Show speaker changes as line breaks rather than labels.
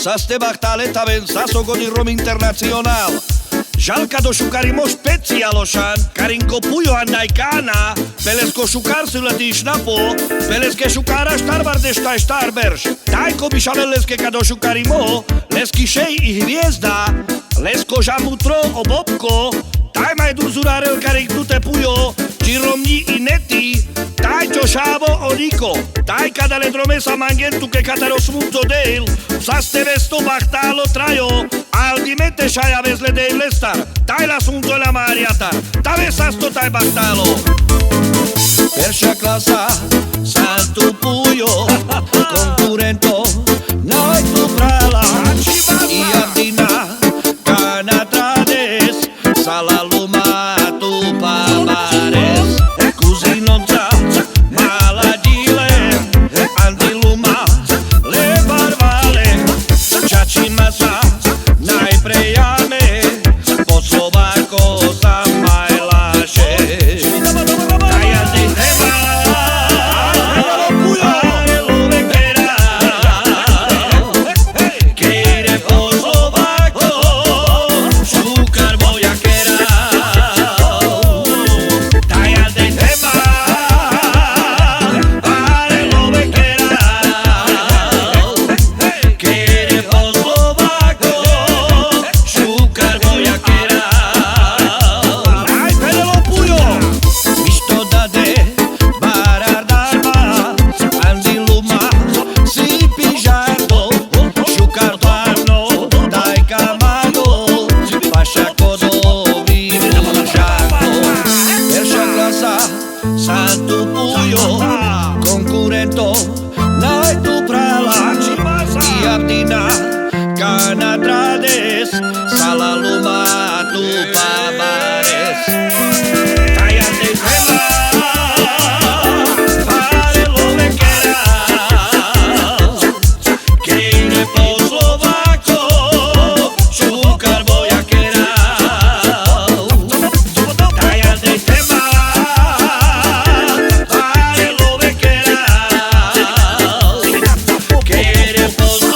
sa ste bahtale taben sa sogoni Rom Internacional. Žalka do šukarimo specialošan, karinko pujo andaj kana, pelesko šukar si letiš na po, peleske šukara štarbardeš taj štarberš. Tajko bi šale leske kado šukarimo, leski šej i hvijezda, lesko žamutro obopko, taj maj duzurarel karinknute pujo, čiromni i neti, taj čo šavo odiko, taj kada le dromesa mangentu ke kataro smuto del, sa ste vesto bahtalo trajo, al dimete šaja vezle del lestar, taj la sunto la mariatar, ta vesasto taj bahtalo. Perša klasa, saltu pujo, konkurento, noi tu prala, i ardina, kana trades, salaluma tu pabares, kuzinonca, maladile, andiluma, le barvale, čačimasa, najprejame, poslovako sa majlaše. Saltu pujo, konkurento, noi tu prala, i ardina, kana trades, salaluma tu pabares. Tajate tema, pare lo me quieras, que ide po Slovako, šukar vojakera. Tajate tema, que eres vos.